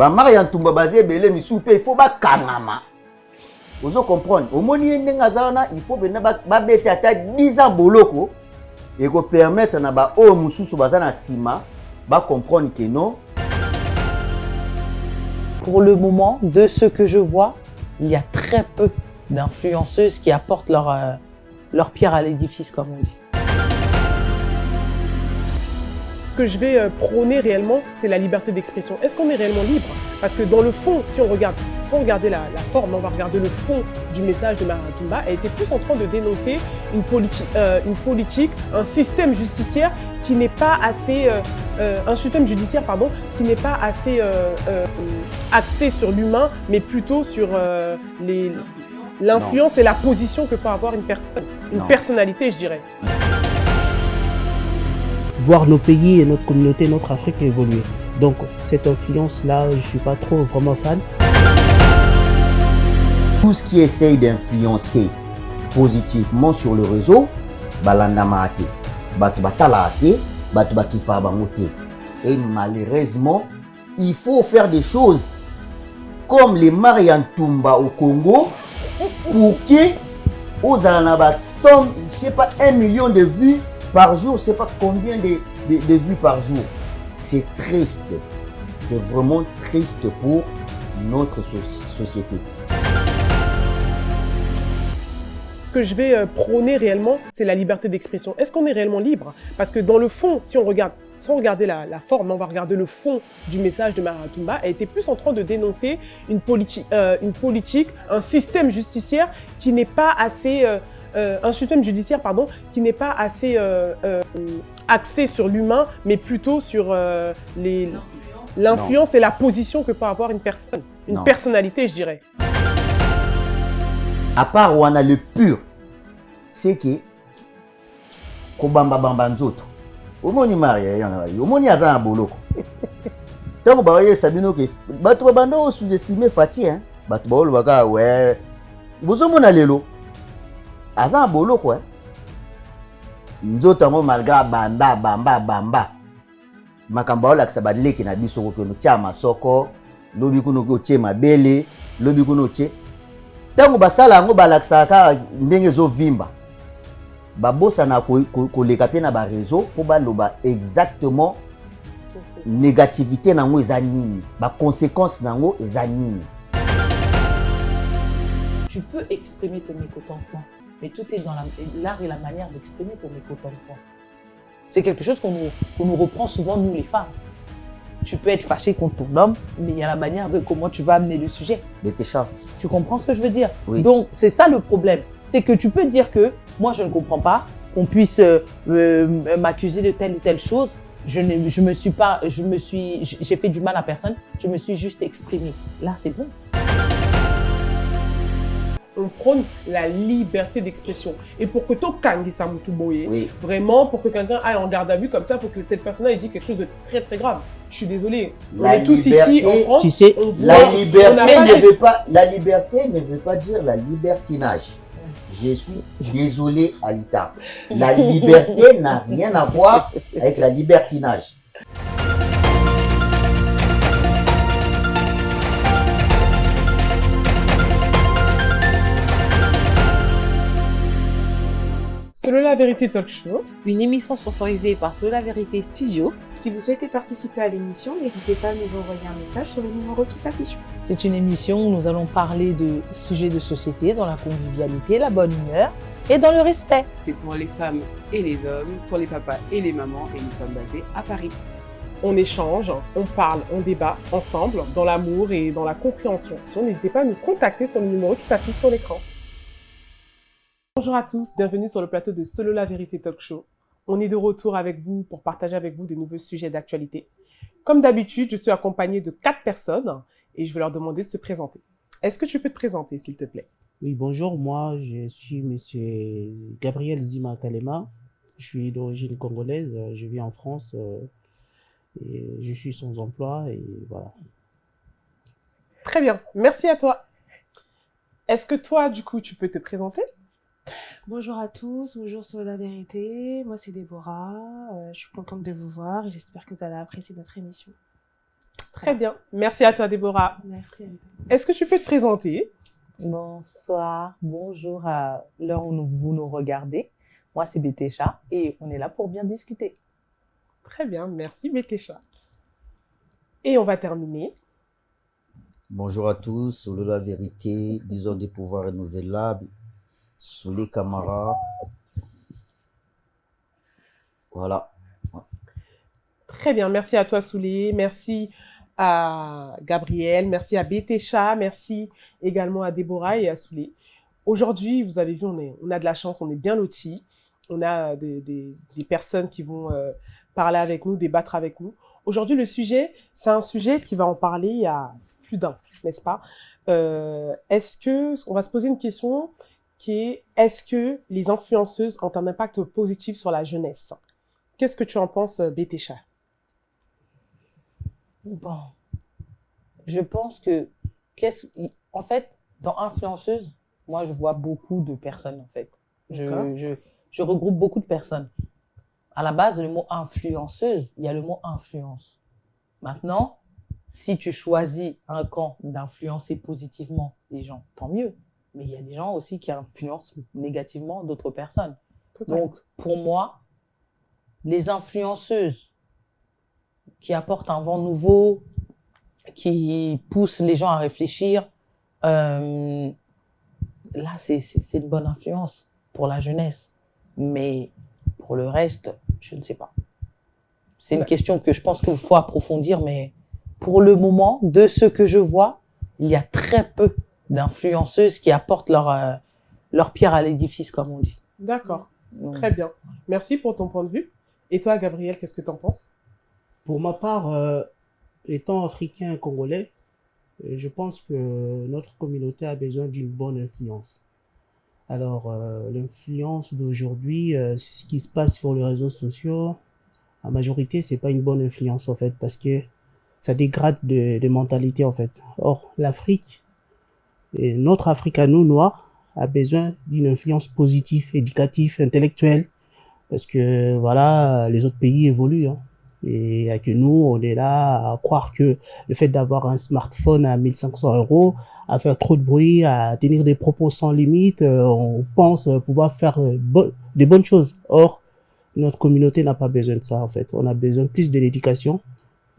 Marian Tumba basé belé mi soupe il faut ba kangama. Vous comprenez? Au moni ndengazana il faut ba bete ata 10 ans boloko et ko permettre na ba o mususu bazana sima ba comprendre que non. Pour le moment, de ce que je vois, il y a très peu d'influenceuses qui apportent leur pierre à l'édifice, comme on dit. Ce que je vais prôner réellement, c'est la liberté d'expression. Est-ce qu'on est réellement libre? Parce que dans le fond, si on regarde, sans regarder la forme, on va regarder le fond du message de Marian Tumba, elle était plus en train de dénoncer une politique, un système judiciaire qui n'est pas assez, qui n'est pas assez axé sur l'humain, mais plutôt sur l'influence et la position que peut avoir une personne, une personnalité, je dirais. Voir nos pays et notre communauté, notre Afrique évoluer. Donc cette influence-là, je ne suis pas trop vraiment fan. Tout ce qui essaye d'influencer positivement sur le réseau, balanda maate, batu batala ate, batu bakipa bangote. Et malheureusement, il faut faire des choses comme les Marian Tumba au Congo pour que aux anaba somme, je sais pas, 1 million de vues par jour, je sais pas combien de vues par jour. C'est triste. C'est vraiment triste pour notre société. Ce que je vais prôner réellement, c'est la liberté d'expression. Est-ce qu'on est réellement libre? Parce que dans le fond, si on regarde, sans regarder la forme, on va regarder le fond du message de Marian Tumba, elle était plus en train de dénoncer une politique, un système judiciaire qui n'est pas assez... qui n'est pas assez axé sur l'humain, mais plutôt sur l'influence et la position que peut avoir une personne, une personnalité, je dirais. À part où on a le pur, c'est que Kobamba Bamba Nzoto. Omoni Maria, Omoni Azan Boloko. Tant que Baye Sabino qui Batu Babando sous-estimé Fati, hein. Batu Baolo Baka, ouais. Bozomona Lelo. Azan Boloko, hein. Nzoto malgré Bamba. Makamba ola kisabadile kina biso ko no chama soko, lobi kuno ko chema bele, lobi kuno che. Tango basala ngo balakisaka ndenge zo vimba. Babosa na koleka pe na ba réseau pour baloba exactement négativité nango eza nini, ba conséquences nango eza nini. Tu peux exprimer ton mécontentement, mais tout est dans l'art et la manière d'exprimer ton mécontentement. C'est quelque chose qu'on nous reprend souvent, nous les femmes. Tu peux être fâché contre ton homme, mais il y a la manière de comment tu vas amener le sujet. Tu comprends ce que je veux dire? Oui. Donc, c'est ça le problème. C'est que tu peux dire que moi, je ne comprends pas qu'on puisse m'accuser de telle ou telle chose. J'ai fait du mal à personne, je me suis juste exprimée. Là, c'est bon. On prône la liberté d'expression. Et pour que Tokangi Samutuboye, oui, vraiment, pour que quelqu'un aille en garde à vue comme ça, pour que cette personne-là ait dit quelque chose de très très grave. Je suis désolée. On est tous ici en France. Tu sais, la liberté ne veut pas dire la libertinage. Je suis désolé, Alita. La liberté n'a rien à voir avec la libertinage. Selon la vérité talk show, une émission sponsorisée par Selon la vérité studio. Si vous souhaitez participer à l'émission, n'hésitez pas à nous envoyer un message sur le numéro qui s'affiche. C'est une émission où nous allons parler de sujets de société dans la convivialité, la bonne humeur et dans le respect. C'est pour les femmes et les hommes, pour les papas et les mamans, et nous sommes basés à Paris. on échange, on parle, on débat ensemble dans l'amour et dans la compréhension. N'hésitez pas à nous contacter sur le numéro qui s'affiche sur l'écran. Bonjour à tous, bienvenue sur le plateau de Selon la vérité talk show. On est de retour avec vous pour partager avec vous des nouveaux sujets d'actualité. Comme d'habitude, je suis accompagnée de 4 personnes et je vais leur demander de se présenter. Est-ce que tu peux te présenter, s'il te plaît? Oui, bonjour, moi je suis monsieur Gabriel Zima Kalema. Je suis d'origine congolaise, je vis en France et je suis sans emploi et voilà. Très bien, merci à toi. Est-ce que toi, du coup, tu peux te présenter? Bonjour à tous, bonjour sur la vérité. Moi, c'est Déborah. Je suis contente de vous voir et j'espère que vous allez apprécier notre émission. Très bien. Merci à toi, Déborah. Merci. Anita. Est-ce que tu peux te présenter? Bonsoir, bonjour à l'heure où vous nous regardez. Moi, c'est Bétécha et on est là pour bien discuter. Très bien, merci Bétécha. Et on va terminer. Bonjour à tous, sous la vérité, disons des pouvoirs renouvelables, sous les camarades. Voilà. Très bien, merci à toi Soulé, merci à Gabriel, merci à Bétécha, merci également à Déborah et à Soulé. Aujourd'hui, vous avez vu, on a de la chance, on est bien lotis, on a des personnes qui vont parler avec nous, débattre avec nous. Aujourd'hui, le sujet, c'est un sujet qui va en parler à plus d'un, n'est-ce pas? On va se poser une question qui est, est-ce que les influenceuses ont un impact positif sur la jeunesse? Qu'est-ce que tu en penses, Bétécha? Bon, je pense que, en fait, dans influenceuse, moi, je vois beaucoup de personnes, en fait. Je regroupe beaucoup de personnes. À la base, le mot influenceuse, il y a le mot influence. Maintenant, si tu choisis un camp d'influencer positivement les gens, tant mieux. Mais il y a des gens aussi qui influencent négativement d'autres personnes. Donc, pour moi, les influenceuses qui apportent un vent nouveau, qui poussent les gens à réfléchir, là, c'est une bonne influence pour la jeunesse. Mais pour le reste, je ne sais pas. C'est une question que je pense qu'il faut approfondir, mais pour le moment, de ce que je vois, il y a très peu d'influenceuses qui apportent leur pierre à l'édifice, comme on dit. D'accord, très bien. Merci pour ton point de vue. Et toi, Gabriel, qu'est-ce que tu en penses? Pour ma part, étant africain et congolais, je pense que notre communauté a besoin d'une bonne influence. Alors, l'influence d'aujourd'hui, c'est ce qui se passe sur les réseaux sociaux. En majorité, c'est pas une bonne influence, en fait, parce que ça dégrade des mentalités, en fait. Or, l'Afrique, et notre Afrique à nous, noirs, a besoin d'une influence positive, éducative, intellectuelle, parce que, voilà, les autres pays évoluent, hein. Et que nous, on est là à croire que le fait d'avoir un smartphone à 1500 €, à faire trop de bruit, à tenir des propos sans limite, on pense pouvoir faire des bonnes choses. Or, notre communauté n'a pas besoin de ça, en fait. On a besoin plus de l'éducation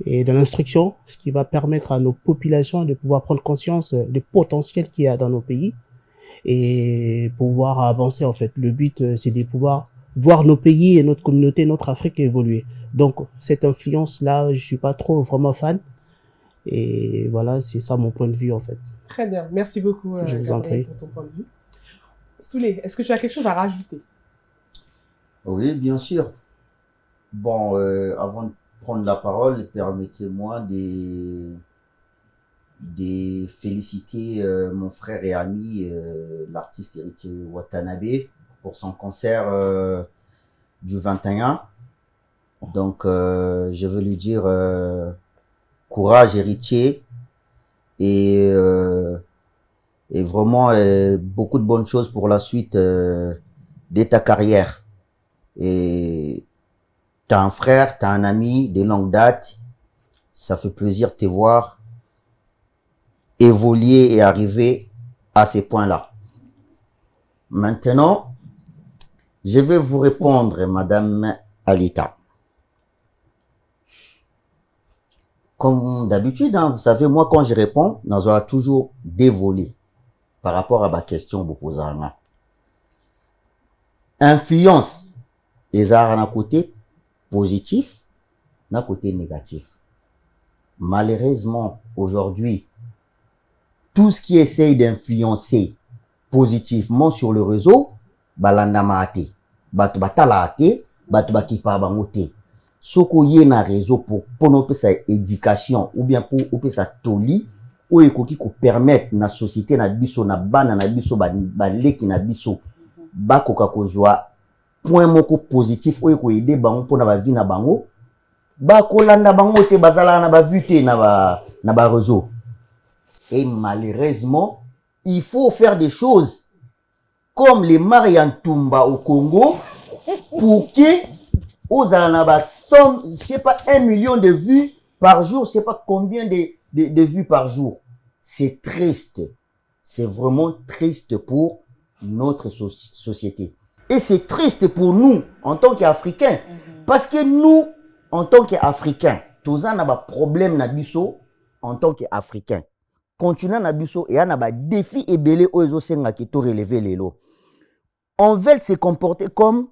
et de l'instruction, ce qui va permettre à nos populations de pouvoir prendre conscience du potentiel qu'il y a dans nos pays et pouvoir avancer, en fait. Le but, c'est de pouvoir voir nos pays et notre communauté, notre Afrique évoluer. Donc, cette influence-là, je suis pas trop vraiment fan. Et voilà, c'est ça mon point de vue, en fait. Très bien. Merci beaucoup, Je vous en prie. pour ton point de vue. Soulé, est-ce que tu as quelque chose à rajouter? Oui, bien sûr. Bon, avant de prendre la parole, permettez-moi de féliciter mon frère et ami, l'artiste Héritier Watanabe, pour son concert du 21. Donc, je veux lui dire courage, Héritier, et vraiment beaucoup de bonnes choses pour la suite de ta carrière. Et t'as un frère, t'as un ami de longue date, ça fait plaisir de te voir évoluer et arriver à ces points-là. Maintenant, je vais vous répondre, Madame Alita. Comme d'habitude, hein, vous savez, moi, quand je réponds, nous aura toujours des volets par rapport à ma question que vous posez. Influence, les arts d'un côté positif, d'un côté négatif. Malheureusement, aujourd'hui, tout ce qui essaye d'influencer positivement sur le réseau, balanda maate, batu batala ate, batu bakipa bangote. Soko ye na réseau pour nos sa éducation ou bien pour sa toli ou ekoki ko permettre na société na biso na bana na biso ba leki na biso ba koka kozwa point moko positif ou eko aider bango pona ba vie na bango ba kolanda bango te bazala na ba vue te na ba réseau. Et malheureusement, il faut faire des choses comme les Marianne Toumba au Congo pour que aux anabas somme, je sais pas, 1 million de vues Par jour, je sais pas combien de vues par jour. C'est triste. C'est vraiment triste pour notre société. Et c'est triste pour nous, en tant qu'Africains. Parce que nous, en tant qu'Africains, tous on a des problèmes na biso en tant qu'Africains. Continent na biso et on a des défis et belé ozo senga qui to relever les lots. On veut se comporter comme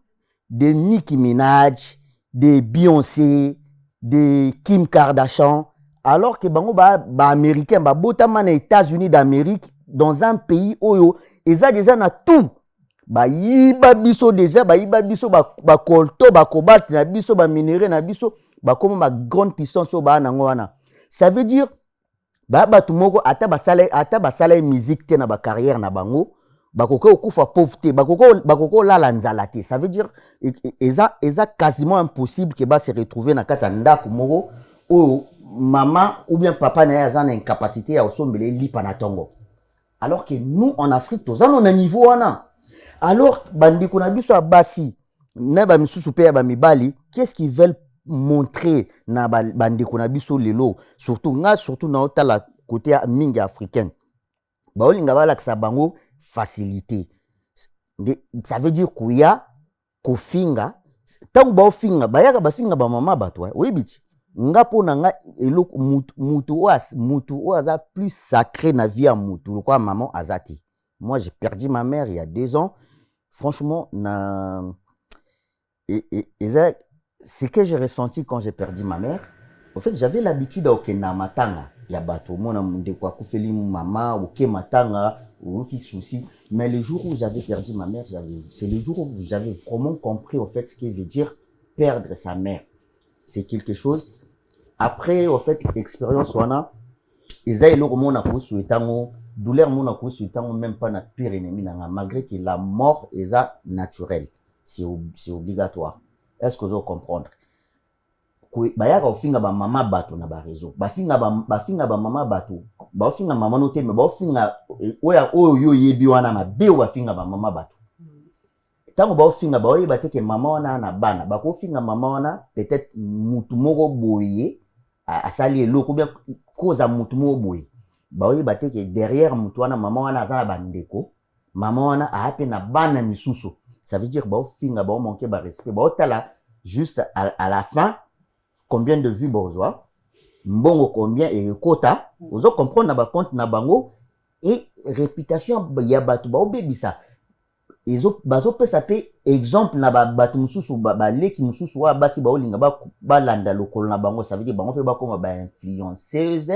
des Nicki Minaj, des Beyoncé, des Kim Kardashian, alors que bango ba américain ba botama na États-Unis d'Amérique dans un pays oyo eza déjà na tout. Ba yiba biso déjà ba yiba biso ba kolto ba cobalt na biso ba minerai na biso ba comme ma grande puissance o ba nango wana. Ça veut dire ba batumoko ata ba sala musique te na ba carrière na bango bakoko okufa pauvreté bakoko lala nzala te. Ça veut dire eza quasiment impossible que ba se retrouver na kati ya ndako moko o maman ou bien papa na ya zana incapacité ya osombele lipa na tongo. Alors que nous en Afrique tozana on a niveau wana. Alors, bandiko na biso abasi, na ba misusu pe ya ba mibali, qu'est-ce qu'ils veulent montrer na bandiko na biso lelo, surtout na otala côté mingi africain. Ba olinga ba laksa bango facilité. Ça veut dire kuya kofinga, tangu ba ofinga, ba yaka ba finga ba mama bato, oui biti. Nga po na nga eloko mutu aza plus sacré na vie ya mutu, lokwa maman azati. Moi, j'ai perdu ma mère il y a 2 ans. Franchement, ce que j'ai ressenti quand j'ai perdu ma mère, en fait, j'avais l'habitude à okena matanga. Il y a bateau, mon de quoi koufeli maman, ok matanga, ou qui souci. Mais le jour où j'avais perdu ma mère, c'est le jour où j'avais vraiment compris, en fait, ce qu'il veut dire perdre sa mère. C'est quelque chose. Après, en fait, l'expérience, wana, ils ont mon apoussou etango. Douleur mon consultant même pas notre pire ennemi malgré que la mort est naturelle, c'est obligatoire. Est-ce que vous comprendre? Bayaka ofinga ba mama bato na ba réseau. Ba finga ba mama bato. Ba finga mama no teme ba finga oya oyo yebi wana mabe ba finga ba mama bato. Tango ba finga ba oyeba te ke mama wana na bana. Ba ko finga mama wana peut-être mutu moko boye asali eloko bien cause mutu moko boye. Ba oyeba te ke derrière mutu wana mama wana azana bandeko, mama wana ape na bana misusu. Ça veut dire ba finga ba manquer ba respect. Ba otala juste à la fin combien de vues bozoa, mbongo combien et quota, vous comprendre na ba compte na bango et réputation ya batu ba obebisa. Ezo bazo pesa pe exemple na batu mususu ba leki mususu wa basi ba olinga ba landa lokolo na bango. Ça veut dire bango pe ba koma ba influenceuse,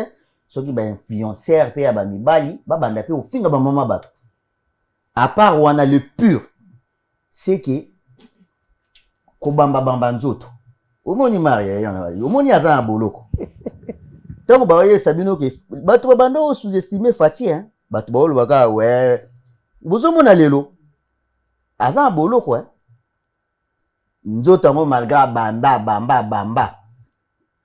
ceux qui ba influenceur pe ya ba mibali ba banda pe ofinga ba mama batu. À part wana le pur, c'est que kobamba bamba nzoto. Omoni Maria yana omoni aza na boloko. Tango ba oye sabino ke batu ba bando sous-estimer Fati hein. Batu ba olo baka ouais. Bozo mona lelo. Aza na boloko hein. Nzoto ngo malga bamba.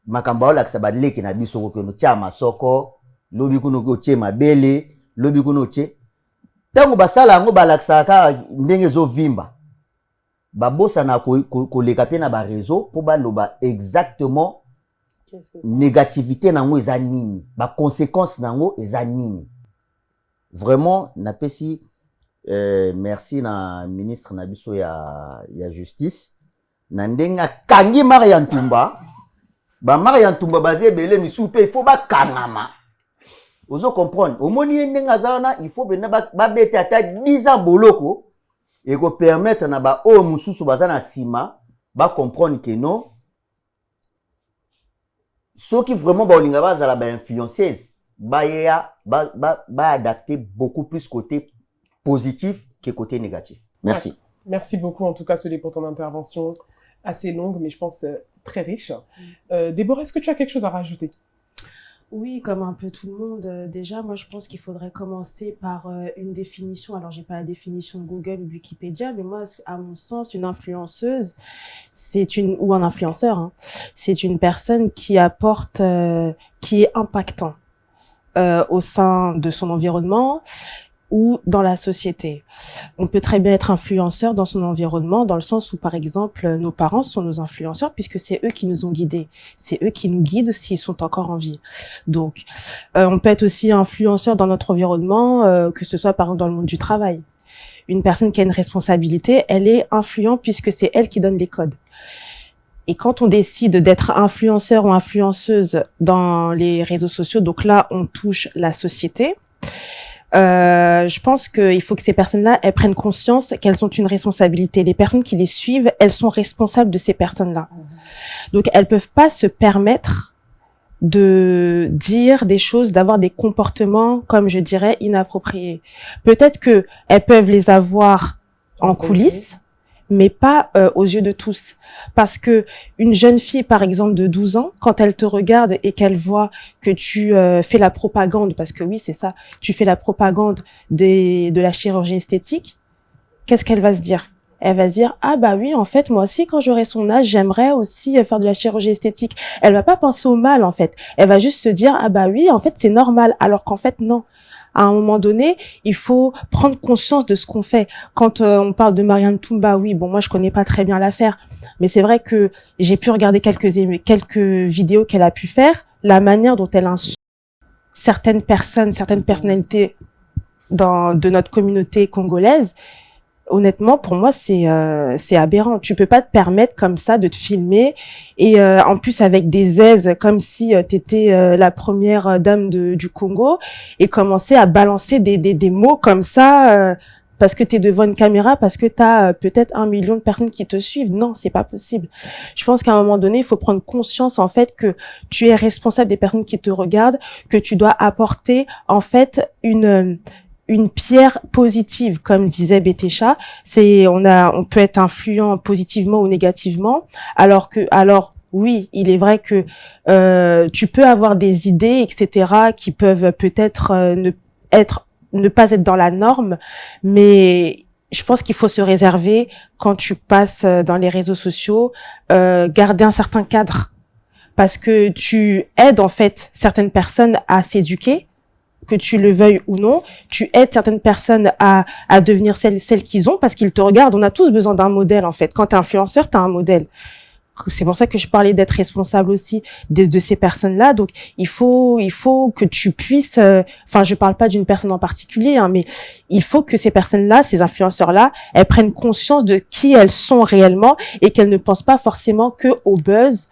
Makamba ola ksa badleki na biso ko no chama soko, lobi kuno ko che mabele, lobi kuno che. Tango basala ngo balaksa ka ndenge zo vimba. Babosa na koleka pe na ba réseau pour baloba exactement négativité nango eza nini, ba conséquences nango eza nini. Vraiment na pesi merci na ministre na biso ya justice na ndenga kangi Maria Ntumba. Ba Maria Ntumba bazé belé misu pe il faut ba kangama. Ozo comprendre. Omoni ndenga zana il faut bena ba bete ata 10 ans boloko. Et qu'on permette na ba o mususu bazana sima ba comprendre que non ceux qui vraiment ba olinga bazala ba influenceuse ba adapter beaucoup plus côté positif que côté négatif. Merci. Ouais. Merci beaucoup en tout cas Solé pour ton intervention assez longue mais je pense très riche. Déborah, est-ce que tu as quelque chose à rajouter? Oui, comme un peu tout le monde. Déjà, moi, je pense qu'il faudrait commencer par une définition. Alors, j'ai pas la définition de Google ou Wikipédia, mais moi, à mon sens, une influenceuse, ou un influenceur, hein, c'est une personne qui apporte, qui est impactant au sein de son environnement ou dans la société. On peut très bien être influenceur dans son environnement, dans le sens où, par exemple, nos parents sont nos influenceurs puisque c'est eux qui nous ont guidés. C'est eux qui nous guident s'ils sont encore en vie. Donc, on peut être aussi influenceur dans notre environnement, que ce soit, par exemple, dans le monde du travail. Une personne qui a une responsabilité, elle est influente puisque c'est elle qui donne les codes. Et quand on décide d'être influenceur ou influenceuse dans les réseaux sociaux, donc là, on touche la société. Je pense qu'il faut que ces personnes-là, elles prennent conscience qu'elles ont une responsabilité. Les personnes qui les suivent, elles sont responsables de ces personnes-là. Donc, elles peuvent pas se permettre de dire des choses, d'avoir des comportements, comme je dirais, inappropriés. Peut-être que elles peuvent les avoir en coulisses, mais pas aux yeux de tous. Parce que une jeune fille, par exemple, de 12 ans, quand elle te regarde et qu'elle voit que tu fais la propagande, parce que oui, c'est ça, tu fais la propagande de la chirurgie esthétique, qu'est-ce qu'elle va se dire? Elle va se dire, ah bah oui, en fait, moi aussi, quand j'aurai son âge, j'aimerais aussi faire de la chirurgie esthétique. Elle va pas penser au mal, en fait. Elle va juste se dire, ah bah oui, en fait, c'est normal. Alors qu'en fait, non. À un moment donné, il faut prendre conscience de ce qu'on fait. Quand on parle de Marianne Toumba, oui, bon, moi, je connais pas très bien l'affaire. Mais c'est vrai que j'ai pu regarder quelques vidéos qu'elle a pu faire. La manière dont elle insulte certaines personnes, certaines personnalités de notre communauté congolaise, honnêtement, pour moi, c'est aberrant. Tu peux pas te permettre comme ça de te filmer et en plus avec des aises comme si t'étais la première dame du Congo et commencer à balancer des mots comme ça parce que t'es devant une caméra, parce que t'as peut-être 1 million de personnes qui te suivent. Non, c'est pas possible. Je pense qu'à un moment donné, il faut prendre conscience en fait que tu es responsable des personnes qui te regardent, que tu dois apporter en fait une pierre positive, comme disait Bétécha, on peut être influent positivement ou négativement, alors oui, il est vrai que tu peux avoir des idées, etc., qui peuvent peut-être ne pas être dans la norme, mais je pense qu'il faut se réserver quand tu passes dans les réseaux sociaux, garder un certain cadre, parce que tu aides en fait certaines personnes à s'éduquer, que tu le veuilles ou non, tu aides certaines personnes à devenir celles qu'ils ont parce qu'ils te regardent. On a tous besoin d'un modèle, en fait. Quand t'es influenceur, t'as un modèle. C'est pour ça que je parlais d'être responsable aussi de ces personnes-là. Donc, il faut que tu puisses, enfin, je parle pas d'une personne en particulier, hein, mais il faut que ces personnes-là, ces influenceurs-là, elles prennent conscience de qui elles sont réellement et qu'elles ne pensent pas forcément que au buzz,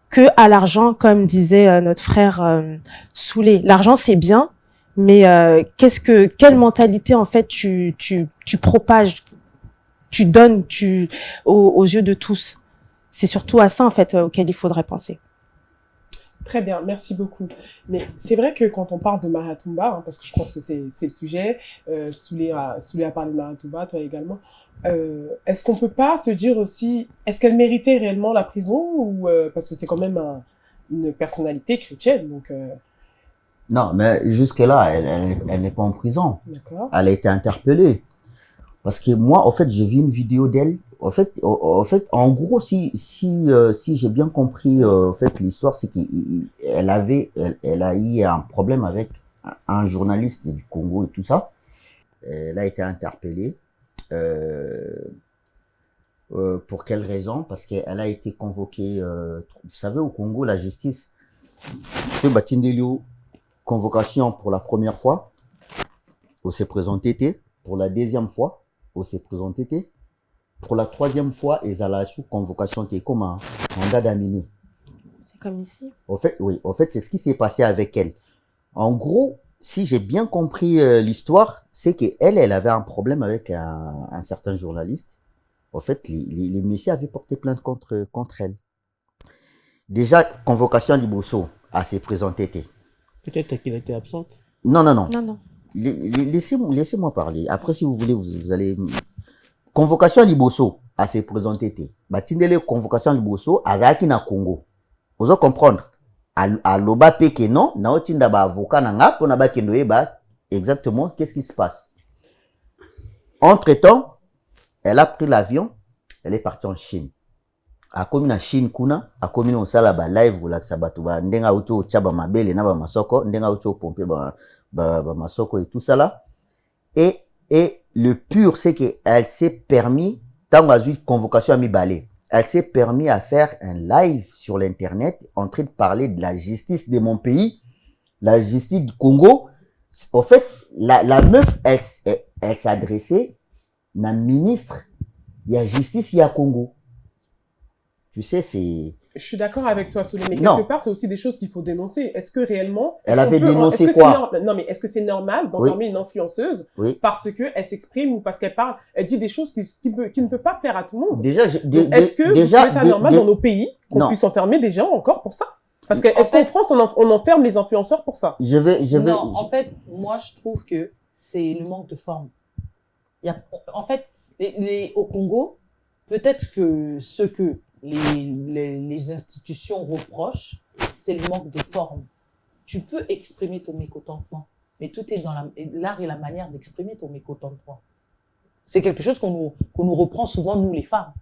que à l'argent, comme disait notre frère Soulé. L'argent, c'est bien, mais quelle mentalité en fait tu propages, tu donnes aux yeux de tous. C'est surtout à ça en fait auquel il faudrait penser. Très bien, merci beaucoup. Mais c'est vrai que quand on parle de Marianne Toumba, hein, parce que je pense que c'est le sujet, Soulé a parlé de Marianne Toumba, toi également, est-ce qu'on peut pas se dire aussi, est-ce qu'elle méritait réellement la prison ou parce que c'est quand même une personnalité chrétienne, donc Non, mais jusque-là, elle n'est pas en prison. D'accord. Elle a été interpellée. Parce que moi, en fait, j'ai vu une vidéo d'elle. En fait, en gros, si j'ai bien compris, en fait, l'histoire, c'est qu'elle a eu un problème avec un journaliste du Congo et tout ça. Elle a été interpellée. Pour quelle raison? Parce qu'elle a été convoquée. Vous savez, au Congo, la justice, ce Batindelio, convocation pour la première fois, on s'est présenté, pour la deuxième fois, on s'est présenté, pour la troisième fois, ils allaient sous convocation qui est comme un mandat d'amener. C'est comme ici. En fait, oui, en fait, c'est ce qui s'est passé avec elle. En gros, si j'ai bien compris l'histoire, c'est qu'elle avait un problème avec un certain journaliste. En fait, les messieurs avaient porté plainte contre elle. Déjà, convocation à Liboso, à s'est présenté. Peut-être qu'elle était absente. Non. Non. Laissez-moi parler. Après, si vous voulez, vous allez... Convocation à Liboso, à se présenter. Batindele convocation à Liboso, à Zaki na Congo. Vous allez comprendre. À l'oba peke non, na otinda ba avocat na nga, pona ba kendo eba, exactement, qu'est-ce qui se passe? Entre-temps, elle a pris l'avion, elle est partie en Chine. A komi na Chine kuna, a komi na osala ba live ou la sabatu ba ndenga uto chaba mabele na ba masoko, ndenga uto pompe ba masoko et tout ça là. Et le pur, c'est qu'elle s'est permis, tant qu'on a eu convocation à Mibalé, elle s'est permis à faire un live sur l'internet en train de parler de la justice de mon pays, la justice du Congo. En fait, la meuf, elle s'adressait à un ministre, il y a justice, il y a Congo. Tu sais, c'est... Je suis d'accord avec toi, Soulé, mais Non. quelque part, c'est aussi des choses qu'il faut dénoncer. Est-ce que réellement... Elle est-ce avait qu'on peut- dénoncé est-ce que quoi? Non, mais est-ce que c'est normal d'enfermer une influenceuse Oui. parce qu'elle s'exprime ou parce qu'elle parle, elle dit des choses qui ne peuvent pas plaire à tout le monde? Déjà, Donc, est-ce que vous trouvez ça normal dans nos pays qu'on Non. puisse enfermer des gens encore pour ça? Parce que est-ce qu'en France, on enferme les influenceurs pour ça? Non, en fait, moi, je trouve que c'est le manque de forme. En fait, au Congo, peut-être que ce que les institutions reprochent, c'est le manque de forme. Tu peux exprimer ton mécontentement, mais tout est dans l'art et la manière d'exprimer ton mécontentement. C'est quelque chose qu'on nous reprend souvent, nous, les femmes.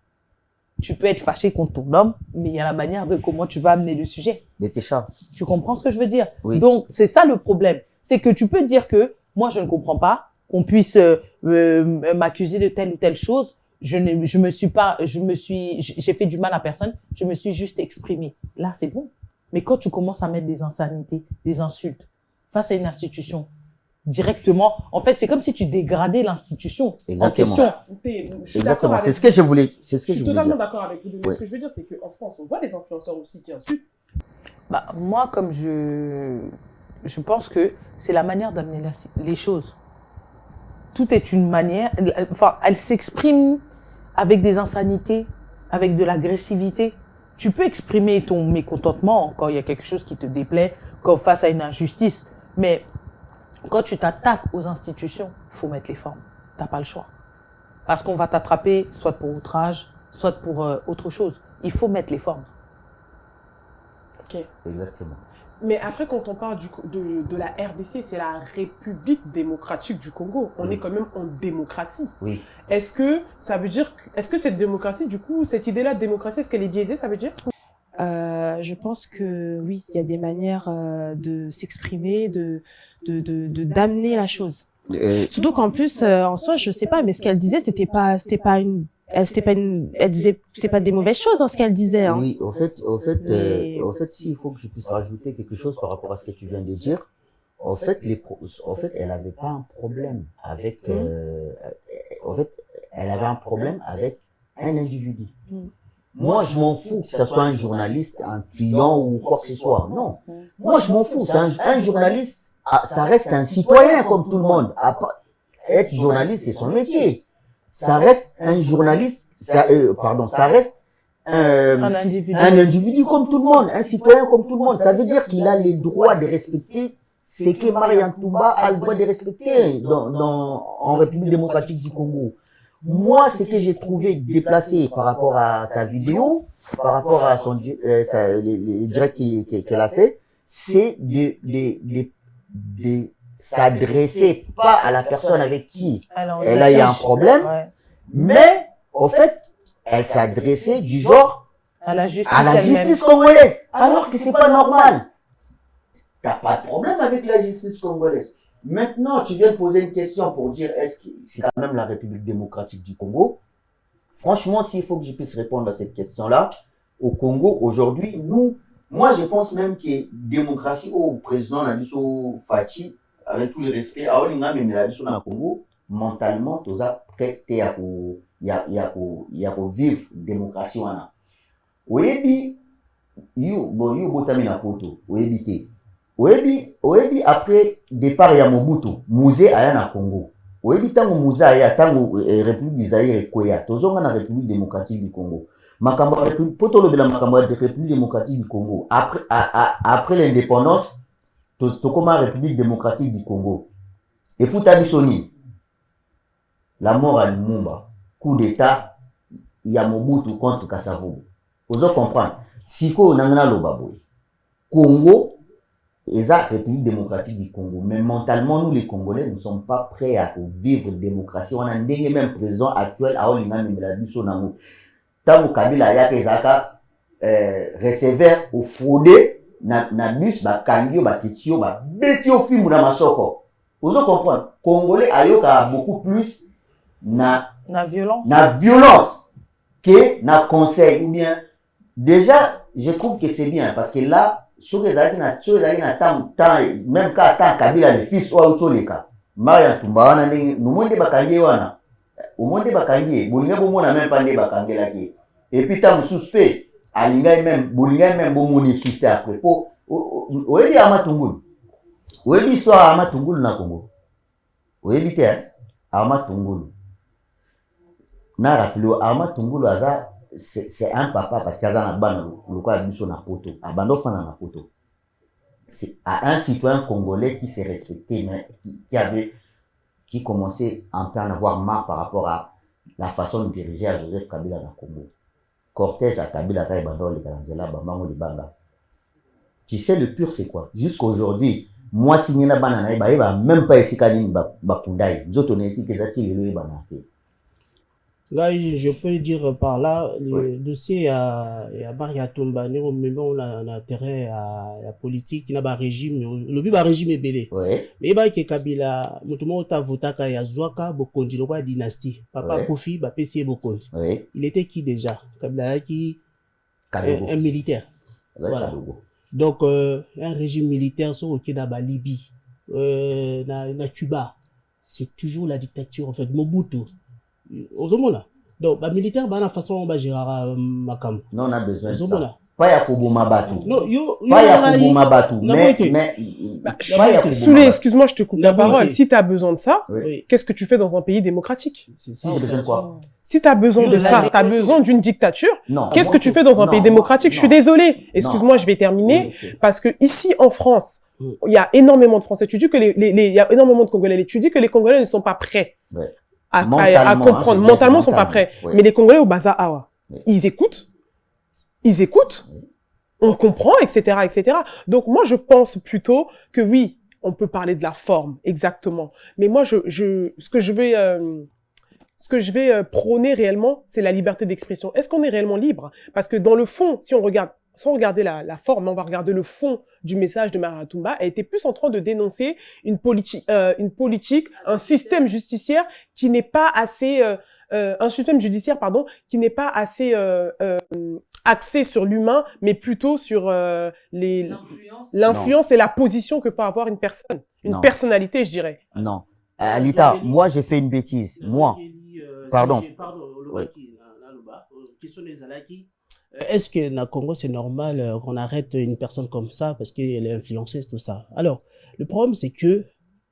Tu peux être fâché contre ton homme, mais il y a la manière de comment tu vas amener le sujet. Mais t'es chat. Tu comprends ce que je veux dire? Oui. Donc, c'est ça le problème. C'est que tu peux dire que moi, je ne comprends pas qu'on puisse m'accuser de telle ou telle chose. J'ai fait du mal à personne. Je me suis juste exprimé. Là, c'est bon. Mais quand tu commences à mettre des insanités, des insultes face à une institution, directement, en fait, c'est comme si tu dégradais l'institution en Exactement. question. Je suis d'accord Exactement. avec C'est ce que je voulais. C'est ce que Je je suis voulais totalement dire. d'accord avec vous. Mais Ouais. ce que je veux dire, c'est qu'en France, on voit des influenceurs aussi qui insultent. Bah, moi, comme je pense que c'est la manière d'amener les choses. Tout est une manière, enfin, elle s'exprime avec des insanités, avec de l'agressivité. Tu peux exprimer ton mécontentement quand il y a quelque chose qui te déplaît, quand face à une injustice. Mais quand tu t'attaques aux institutions, faut mettre les formes. T'as pas le choix. Parce qu'on va t'attraper soit pour outrage, soit pour autre chose. Il faut mettre les formes. Ok. Exactement. Mais après, quand on parle de la RDC, c'est la République démocratique du Congo. On est quand même en démocratie. Oui. Est-ce que ça veut dire, est-ce que cette démocratie, du coup, cette idée-là de démocratie, est-ce qu'elle est biaisée, ça veut dire? Je pense que oui, il y a des manières de s'exprimer, d'amener la chose. Surtout qu'en plus, en soi, je sais pas, mais ce qu'elle disait, elle disait, c'est pas des mauvaises choses, hein, ce qu'elle disait, hein. Oui, au fait, Mais- s'il faut que je puisse rajouter quelque chose par rapport à ce que tu viens de dire, en fait, elle avait pas un problème avec, elle avait un problème avec un individu. Moi, je m'en fous que ce soit un journaliste, un client ou quoi que ce soit. Non. Moi, je m'en fous. C'est un journaliste, ça reste un citoyen comme tout le monde. Être journaliste, c'est son métier. Ça reste un journaliste, ça reste Un individu. un individu comme tout le monde, un citoyen comme tout le monde. Ça veut dire qu'il a les droits de respecter ce que Marianne Touba a le droit de respecter en République démocratique du Congo. Moi, ce que j'ai trouvé déplacé par rapport à sa vidéo, par rapport à les directs qu'elle a fait, c'est de s'adresser pas à la personne avec qui elle a eu un problème, Ouais. mais au fait, elle s'adressait du genre À la justice. à la elle-même. justice congolaise, alors que c'est pas normal. T'as pas de problème avec la justice congolaise. Maintenant, tu viens de poser une question pour dire est-ce que c'est quand même la République démocratique du Congo? Franchement, s'il faut que je puisse répondre à cette question-là, au Congo, aujourd'hui, moi, je pense même que démocratie au président Nabiso Fachi, avec tout le respect, à Olinga, mais Nabiso dans le Congo, mentalement, tous a prêt à vivre démocratie. Oyebi, botami na poto, oyebi te. Oyebi après départ ya Mobutu, Musée aya na Congo. Oyebi tango Musée aya tango République du Zaïre koya, tozonga na République démocratique du Congo. Makambo République poto lobela makambo ya République démocratique du Congo. Après l'indépendance, tokoma République démocratique du Congo. Et futa bisoni. La mort à Lumumba, coup d'état ya Mobutu contre Kasavubu. Vous comprendre. Siko nangana lobaboy. Congo et la République démocratique du Congo. Mais mentalement, nous les Congolais, nous ne sommes pas prêts à vivre démocratie. On a un même président actuel à Olinga Mimelabiso Nango. Tango Kabila Yaka Ezaka receveur au fraudé na bus ba kangio ba titio ba betio fimu na masoko. Vous comprenez? Congolais a beaucoup plus na violence que na conseil ou bien déjà je trouve que c'est bien parce que là sur les années même quand tant Kabila le fils ou autoleka Maria Tumba wana nous monde bakangi wana au monde bakangi bolinga bomona même pas ne bakangi là qui et puis tant suspect alinga même bomoni suspect après po oyebi amatungulu oyebi histoire amatungulu na Congo oyebi te amatungulu na rappelé amatungulu aza c'est un papa parce qu'il y a un ban le quoi biso na poto abando fana na poto c'est un citoyen congolais qui s'est respecté mais qui commençait un peu à en avoir marre par rapport à la façon de diriger à Joseph Kabila dans le Congo. Cortège à Kabila kai bando le Kalanzela bamango le banga. Tu sais le pur c'est quoi? Jusqu'aujourd'hui moi signé na banana ba même pas ici kanini ba kundai nzoto na ici que zati le bana. Là, je peux dire par là, le dossier à Maria Tumba, mais on a intérêt à la politique, il y a un régime, le régime est belé. Mais il y a Kabila, notamment au Votaka et à Zouaka, Bokondi, le dynastie. Papa Kofi, Bapessi et Bokondi. Il était qui déjà? Kabila qui un militaire. Voilà. Donc, un régime militaire sur au Kenya, Libye, na Cuba, c'est toujours la dictature, en fait, Mobutu. Donc, les militaires, la façon on va gérer Makam. Non, on a besoin de ça. Pas ya Koboma Batu. Non, pas ya Koboma Batu. Mais, Soulé, excuse-moi, je te coupe la parole. Si tu as besoin de ça, qu'est-ce que tu fais dans un pays démocratique? Si j'ai besoin de quoi? Si tu as besoin de ça, tu as besoin d'une dictature, qu'est-ce que tu fais dans un pays démocratique? Je suis désolé. Excuse-moi, je vais terminer. Parce que ici, en France, il y a énormément de Français. Tu dis que il y a énormément de Congolais. Tu dis que les Congolais ne sont pas prêts. À comprendre. Mentalement, ils sont pas prêts. Mais les Congolais au Baza Awa, ils écoutent, on comprend, etc., etc. Donc, moi, je pense plutôt que oui, on peut parler de la forme, exactement. Mais moi, ce que je vais prôner réellement, c'est la liberté d'expression. Est-ce qu'on est réellement libre? Parce que dans le fond, si on regarde, sans regarder la forme, on va regarder le fond du message de Maria Tumba. Elle était plus en train de dénoncer une politique, un système judiciaire qui n'est pas assez, qui n'est pas assez axé sur l'humain, mais plutôt sur l'influence et la position que peut avoir une personne, une personnalité, je dirais. Non, Alita, moi j'ai fait une bêtise. Moi, pardon. Est-ce que dans le Congo, c'est normal qu'on arrête une personne comme ça parce qu'elle est influenceuse, tout ça? Alors, le problème, c'est que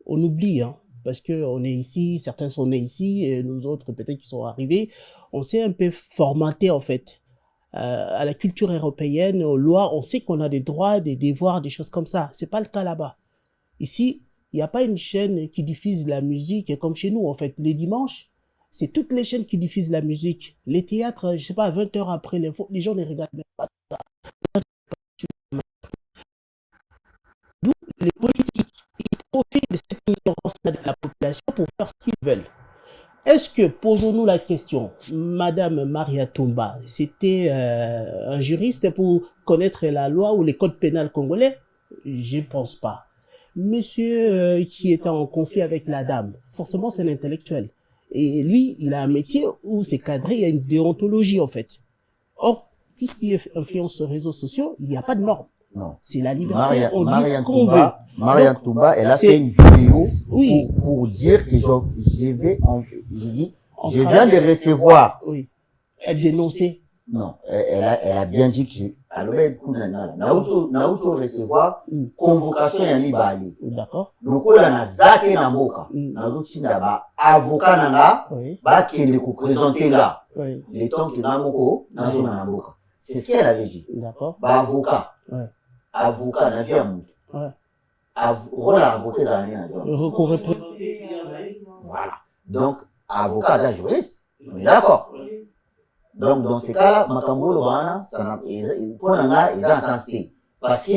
on oublie, hein, parce que on est ici, certains sont nés ici, et nous autres, peut-être qui sont arrivés, on s'est un peu formaté, en fait, à la culture européenne, aux lois, on sait qu'on a des droits, des devoirs, des choses comme ça. C'est pas le cas là-bas. Ici, il n'y a pas une chaîne qui diffuse la musique comme chez nous, en fait, les dimanches. C'est toutes les chaînes qui diffusent la musique. Les théâtres, je sais pas, 20 heures après l'info, les gens ne regardent même pas ça. D'où les politiques, ils profitent de cette ignorance de la population pour faire ce qu'ils veulent. Est-ce que, posons-nous la question, Madame Maria Tumba, c'était un juriste pour connaître la loi ou les codes pénals congolais? Je ne pense pas. Monsieur qui était en conflit avec la dame, forcément c'est un intellectuel. Et lui, il a un métier où c'est cadré, il y a une déontologie en fait. Or, tout ce qui est influence sur les réseaux sociaux, il n'y a pas de normes. Non. C'est la liberté, on dit ce qu'on veut. Maria Tumba, elle a fait une vidéo pour dire que je viens de recevoir. Oui. Elle dénonçait. Non, elle a bien dit que elle recevoir convocation ya mibali. D'accord. Donc là na zake na mboka. Nazo tinda ba avocat nanga ba kende ko présenter là. Les temps que na moko nazo na mboka. C'est ce qu'elle avait dit. D'accord. Ba avocat. Avocat na via mutu. Rôle avocat za rien. Voilà. Donc avocat za juriste. D'accord. Donc, dans ces cas-là, Makambolo Bana, ça pour n'a ils ont sensé. Parce que,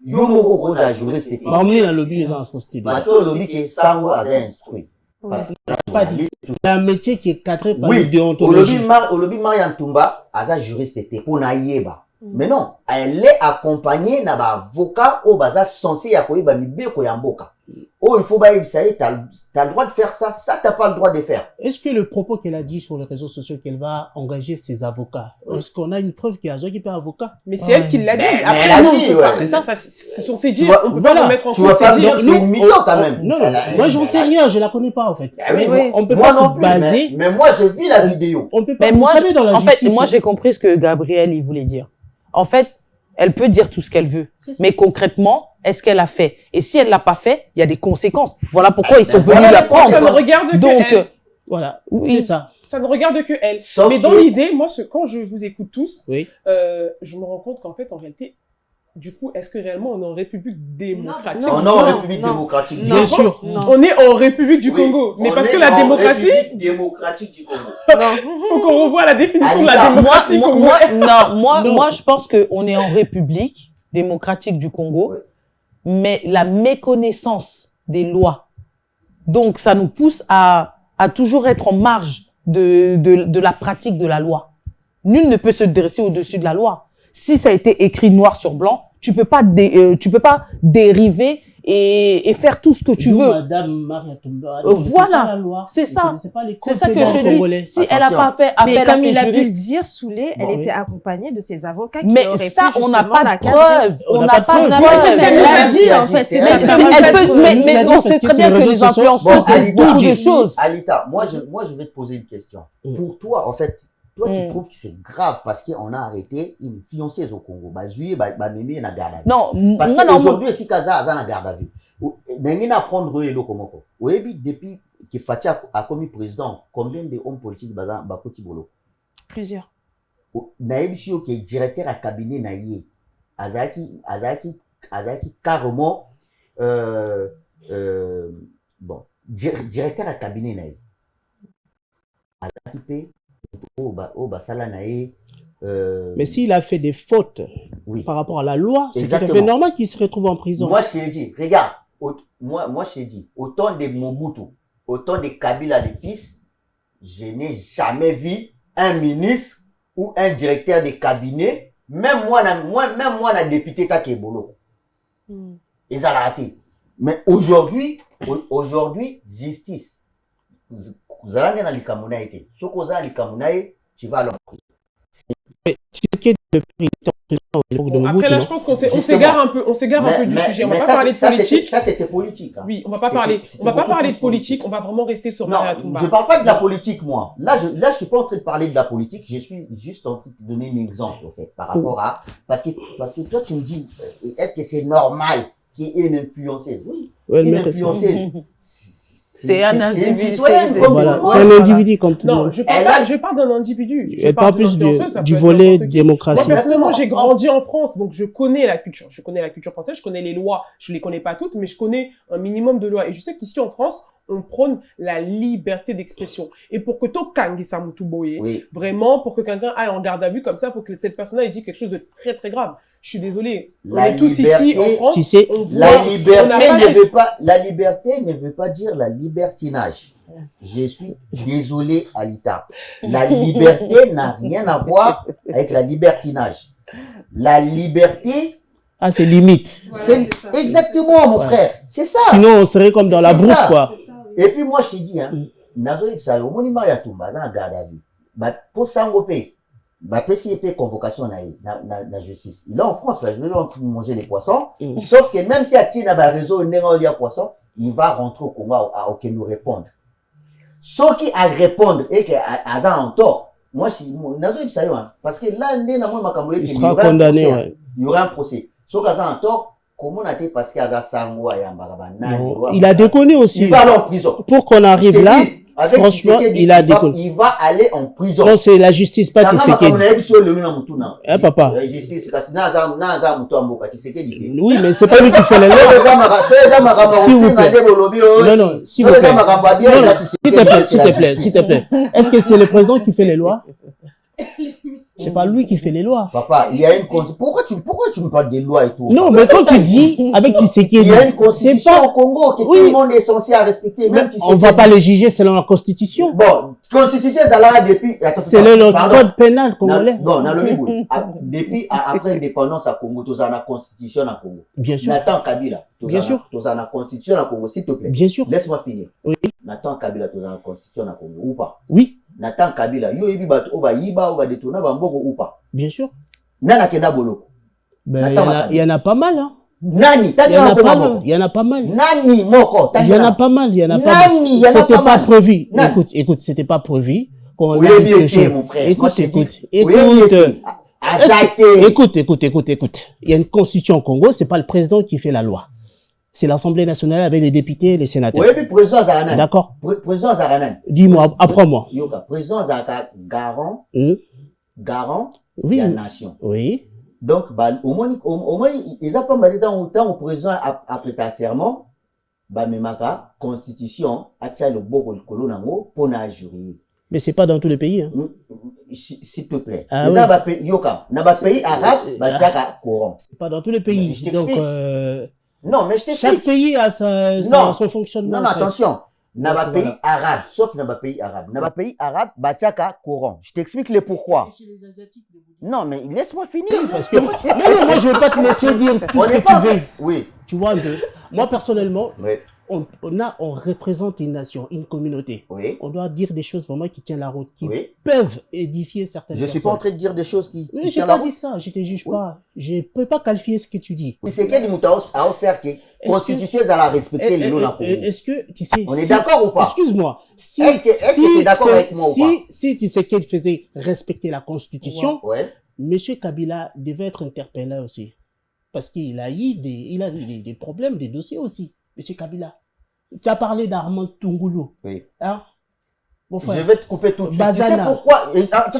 Yomoko cause à juriste. Parmi les lobbies, ils ont sensé. Parce que le lobby qui est sango a instruit. Parce que, pas dit. C'est un métier qui est cadré par le déontologie. Au lobby Marian Tumba, a juriste était pour naïeba. Mais non, elle est accompagnée d'un avocat au bazar censé y accueillir Bamibé Koyamboka. Oh, il faut bailler, ça y est, t'as le droit de faire ça, t'as pas le droit de faire. Est-ce que le propos qu'elle a dit sur les réseaux sociaux qu'elle va engager ses avocats, est-ce qu'on a une preuve qu'il y a un qui peut avocat? Mais c'est elle qui l'a dit. Mais Après, elle a nous, dit, on peut pas- ouais. ça, ce sont ses Tu dires. vois, On peut voilà. pas remettre en Tu cause vas pas ses me dires. dire c'est une mytho quand même. Non, non, moi j'en sais rien, je la connais pas en fait. Ah oui, Oui. On peut moi pas non se plus, baser, mais moi j'ai vu la vidéo. on peut pas, Mais vous moi, savez, dans la en fait, justice, moi, j'ai compris ce que Gabriel, il voulait dire. En fait, elle peut dire tout ce qu'elle veut. C'est ça. Mais concrètement, est-ce qu'elle a fait? Et si elle l'a pas fait, il y a des conséquences. Voilà pourquoi ils sont voilà venus la les prendre. Ça ne regarde que Donc, elle. voilà, oui. c'est ça. Ça ne regarde que elle. Sauf Mais dans que- l'idée, moi, quand je vous écoute tous, Oui. je me rends compte qu'en fait, en réalité, du coup, est-ce que réellement on est en République démocratique? On est en République démocratique. Non. Bien sûr. Non. On est en République du Oui, Congo. Mais on parce est que la en démocratie, République démocratique du Congo. faut qu'on revoie la définition de la Anita, démocratie congolaise. Non. moi, je pense qu'on est en République démocratique du Congo, Ouais. mais la méconnaissance des lois. Donc, ça nous pousse à toujours être en marge de la pratique de la loi. Nul ne peut se dresser au-dessus de la loi. Si ça a été écrit noir sur blanc, tu peux pas dériver et faire tout ce que tu D'où veux. Madame Maria Toumba, voilà. C'est ça. C'est ça que je dis. Si elle a Attention. pas fait Mais appel à comme ses il a pu le juristes, dire, Soulé, elle Bon, oui. était accompagnée de ses avocats qui mais auraient ça, pu on n'a justement pas la de cadrer. preuve. On On n'a n'a pas de pas de preuve. preuve. Mais elle l'a dit, en fait, c'est ça. elle. ça Mais m'a elle fait peut, trop- mais Elle l'a dit on parce sait que très c'est bien les que les réseaux sociaux. influenceuses Bon, disent Alita, beaucoup de choses. Alita, moi je vais te poser une question. Pour toi, en fait, toi tu Mm. trouves que c'est grave parce qu'on a arrêté une fiancée au Congo. Bah, juillet, bah, mémé na garde à vue. Non, Parce moi, non, qu'aujourd'hui, si Kaza a na garde à vue. N'engin apprendre le komoko. Oui, depuis que Fatih a commis président, combien de hommes politiques bazan bakoti bolo? Plusieurs. Naïb Sio qui est directeur à cabinet naïe. Azaki carrément, bon, directeur à cabinet naïe. Azaki pe, au basala naïe. Mais s'il a fait des fautes Oui. par rapport à la loi, c'est tout à fait Exactement. normal qu'il se retrouve en prison. Moi, je t'ai dit, regarde, moi, je t'ai dit, autant de Mobutu, autant de Kabila les fils, je n'ai jamais vu un ministre ou un directeur de cabinet, même moi, la député Takebolo. Ils ont raté. Mais aujourd'hui, justice. Vous allez dans les Kamunaï. Ce que vous allez dans les tu vas à l'emprise. Tshisekedi, le président à l'époque de Bon, Mobutu, après, là, non? je pense qu'on Justement. s'égare un peu du sujet. On va pas parler de politique. Ça, c'était politique. Hein. Oui, on va pas parler de politique. On va vraiment rester sur Non, Maria Toumba. je parle pas de la politique, moi. Là, je suis pas en train de parler de la politique. Je suis juste en train de te donner un exemple, en fait, par rapport à, parce que toi, tu me dis, est-ce que c'est normal qu'il y ait une influenceuse? Oui. Ouais, Une mais c'est- influenceuse. C'est un une individu, citoyenne c'est- comme Voilà, tout le c'est monde. un individu comme tout le Non, monde. je Elle parle d'un individu. Je Elle parle parle plus d'une influenceuse, ça du peut être volet n'importe qui. démocratie. Moi, personnellement, j'ai Exactement. grandi en France, donc je connais la culture. Je connais la culture française, je connais les lois. Je les connais pas toutes, mais je connais un minimum de lois. Et je sais qu'ici, en France, on prône la liberté d'expression. Et pour que Tokangi Samutuboye, Oui. vraiment, pour que quelqu'un aille en garde à vue comme ça, pour que cette personne-là ait dit quelque chose de très, très grave. Je suis désolée. On La est tous liberté, ici en France. tu sais, on La voit- on n'a liberté pas- la liberté ne veut pas dire la libertinage. Je suis désolé, Alita. La liberté n'a rien à voir avec la libertinage. La liberté, Ah, c'est limite. c'est exactement, mon Ouais. frère. C'est ça. Sinon, on serait comme dans la C'est brousse, ça. quoi. Et puis moi, je te dis, hein, nazo ça au monument ya tumba, ça garde à vue. Bah, pour s'engoper, bah, PCP convocation na justice. Il est en France, là, je vais en train de manger les poissons. Sauf que même si Ati n'a pas réseau, il y a poisson, il va rentrer au Congo à nous répondre. Ceux qui à répondre et qui a en tort, moi, je suis, nazo ça hein, parce que là, Il sera condamné, ouais. il y aura un procès. Ceux qui a en tort, comment on a été parce qu'il y a Sango et Non, il a déconné aussi. Il va aller en prison. Pour qu'on Je arrive te là, dis, avec franchement, Tshisekedi, il a déconné. il va aller en prison. Non, c'est la justice, pas Kama Tshisekedi. makambo na yebi so lelo na mutu na. Eh, papa. Justice kasi naza mutu amboka Tshisekedi te. Oui, mais c'est pas lui qui fait les lois. Eza makambo S'il vous ofinga plaît. nde bolobi oyo. Non, non, s'il So vous eza plaît. makambo abia Non, eza non, Tshisekedi, s'il te plaît, c'est s'il la te plaît, justice. s'il te plaît. Est-ce que c'est le président qui fait les lois? C'est pas lui qui fait les lois. Papa, il y a une constitution. Pourquoi tu me parles des lois et tout? Non, mais quand tu dis, avec Tshisekedi, il y a une constitution c'est pas... au Congo que Oui. tout le monde est censé respecter, même Tshisekedi. On va pas les juger selon la constitution. Bon, constitution, ça là depuis... C'est le code pénal congolais. Bon, dans le Bible, depuis, après l'indépendance à Congo, tu as la constitution à Congo. Bien sûr. Nathan Kabila, Bien sûr. tu as la constitution à Congo, s'il te plaît. Bien sûr. Laisse-moi finir. Oui. Nathan Kabila, tu as la constitution à Congo, ou pas? Oui. Nathan Kabila, yo ebi bato oba yiba oba détourna bamboko ou pas? Bien sûr. Nana kena boloko. Ben, il y en a pas mal, hein. Nani, Il y en a pas mal. Il y en a pas mal. Nani moko. Il y en a pas mal. Il y en a pas mal. C'était pas prévu. Écoute, c'était pas prévu. Oui, bien été, mon frère. Écoute. Écoute. Il y a une constitution au Congo, c'est pas le président qui fait la loi. C'est l'Assemblée nationale avec les députés et les sénateurs. Oui, mais président Zaranan. D'accord. Président Zaranan. Dis-moi, apprends-moi. Yoka, président Zaranan, garant oui. de la nation. Oui. Donc, au moins, ils ont pas mal de temps au président après ta serment, memaka, constitution, atia le beau le colonango, pour na jurer. Mais c'est pas dans tous les pays, hein. S'il te plaît. Ah, oui. Yoka, dans les pays arabes, batiaka courant. C'est pas dans tous les pays. Je donc, non, mais je t'explique. Chaque pays a son fonctionnement. Non, attention. Dans les pays arabes, sauf dans les pays arabes. Dans les pays arabes, batiaka courant. Je t'explique le pourquoi. Non, mais laisse-moi finir. Parce que, non, moi, je vais pas te laisser dire tout ce que tu veux. Oui. Tu vois un peu. Moi, personnellement, oui. on représente une nation, une communauté. Oui. On doit dire des choses vraiment qui tiennent la route, qui oui. peuvent édifier certaines personnes. Je suis pas en train de dire des choses qui mais tiennent la route. Je n'ai pas dit ça, je te juge pas. Je peux pas qualifier ce que tu dis. C'est quel Moutaos a offert que constitution à respecter les lois. Est-ce que tu sais? On est d'accord ou pas? Excuse-moi. Est-ce que tu es d'accord avec moi ou pas? Si tu sais qu'il faisait respecter la constitution, ouais. Monsieur Kabila devait être interpellé aussi. Parce qu'il a eu des problèmes, des dossiers aussi. Monsieur Kabila. Tu as parlé d'Armand Tungoulou. Oui. Hein? Mon frère. Je vais te couper tout de suite. Bazana. Tu sais pourquoi? Attends.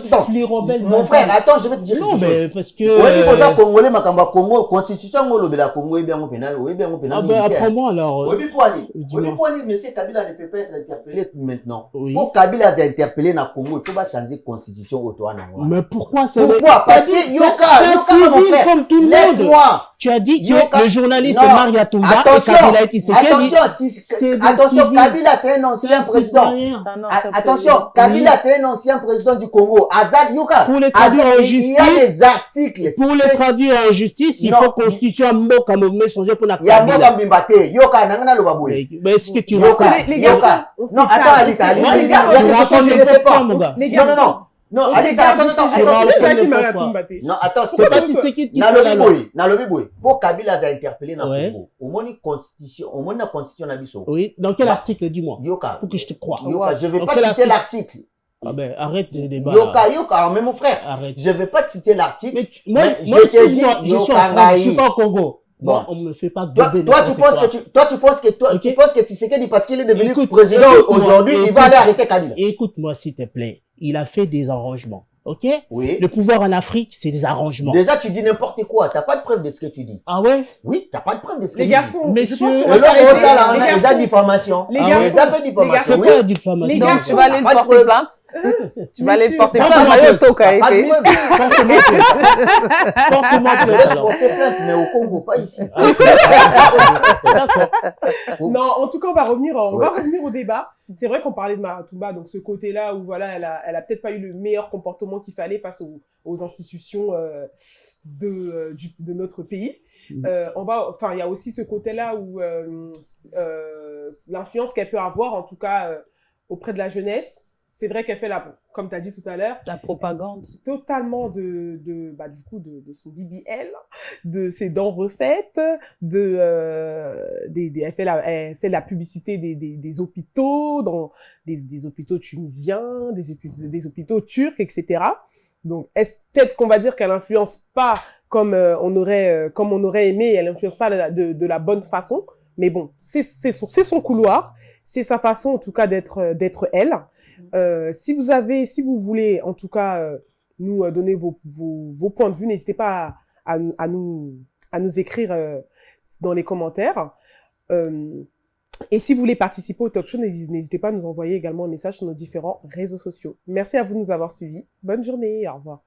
Mon frère, attends, je vais te dire quelque chose. Non, mais parce que... Oui, mais Congolais, Makamba Congo, constitution, le Congo, bien mon pénal, apprends-moi alors. Oui, pour aller, monsieur Kabila ne peut pas être interpellé maintenant. Oui. Pour Kabila est interpellé dans le Congo, il faut pas changer la constitution au toit. Mais pourquoi c'est... Pourquoi? Parce que Yoka, mon frère, comme tout le monde. Laisse-moi. Tu as dit que le journaliste Maria Toumba et Kabila Tshisekedi... Attention, Kabila c'est un ancien président. Attention, Kabila c'est un ancien président du Congo. Azad Yoka. Pour les traduire en justice, il y a des articles. Pour les traduire en justice, il faut constitution Mboka Mouvement changer pour la Kabila. Il y a Mboka Mbimbate. Yoka, nangana lobaboué. Mais est-ce que tu vois ça? Les gars, non, attends, Alika, il y a quelque chose que je ne sais pas. Non, attends. Non, attends, c'est pas Tshisekedi qui fait la loi. Dans le Bible, pour Kabila a interpellé dans le Congo. Au moins une constitution, na biso. Oui, dans quel article, dis-moi? Yoka. Pour que je te croie. Yoka, je vais pas citer l'article. Ah ben, arrête de débat. Yoka, mais mon frère. Arrête. Je vais pas citer l'article. Moi, je suis pas au Congo. Moi, on me fait pas gober. Toi, tu penses que Tshisekedi, parce qu'il est devenu président aujourd'hui, il va aller arrêter Kabila. Écoute-moi, s'il te plaît. Il a fait des arrangements. Ok? Oui. Le pouvoir en Afrique, c'est des arrangements. Déjà, tu dis n'importe quoi. T'as pas de preuve de ce que tu dis. Ah ouais? Oui, t'as pas de preuve de ce que tu dis. Les garçons, messieurs, les gars, diffamation. Les garçons, c'est quoi la diffamation? Les gars, tu vas aller le porter plainte. Tu vas aller le porter plainte. Porte-moi plainte. Porter plainte, mais au Congo, pas ici. Non, en tout cas, on va revenir au débat. C'est vrai qu'on parlait de Maratumba, donc ce côté-là où voilà, elle a peut-être pas eu le meilleur comportement qu'il fallait face aux institutions de notre pays. Il y a aussi ce côté-là où l'influence qu'elle peut avoir, en tout cas auprès de la jeunesse. C'est vrai qu'elle fait comme tu as dit tout à l'heure, la propagande totalement du coup de son BBL, de ses dents refaites, elle fait la publicité des hôpitaux dans des hôpitaux tunisiens, des hôpitaux turcs, etc. Donc peut-être qu'on va dire qu'elle influence pas comme on aurait aimé, elle influence pas de la bonne façon, mais bon, c'est son couloir, c'est sa façon en tout cas d'être elle. Si vous voulez en tout cas nous donner vos points de vue, n'hésitez pas à nous écrire dans les commentaires. Et si vous voulez participer au talk show, n'hésitez pas à nous envoyer également un message sur nos différents réseaux sociaux. Merci à vous de nous avoir suivis. Bonne journée, au revoir.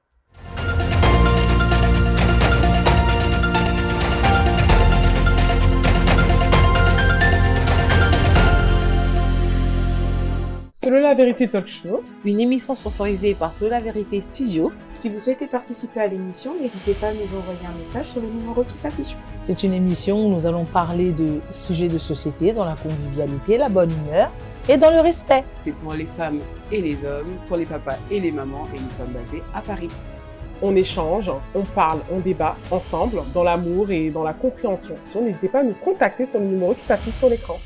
Selon la vérité talk show, Une émission sponsorisée par Selon la vérité Studio. Si vous souhaitez participer à l'émission, n'hésitez pas à nous envoyer un message sur le numéro qui s'affiche. C'est une émission où nous allons parler de sujets de société dans la convivialité, la bonne humeur et dans le respect. C'est pour les femmes et les hommes, pour les papas et les mamans, et nous sommes basés à Paris. on échange, on parle, on débat ensemble dans l'amour et dans la compréhension. N'hésitez pas à nous contacter sur le numéro qui s'affiche sur l'écran.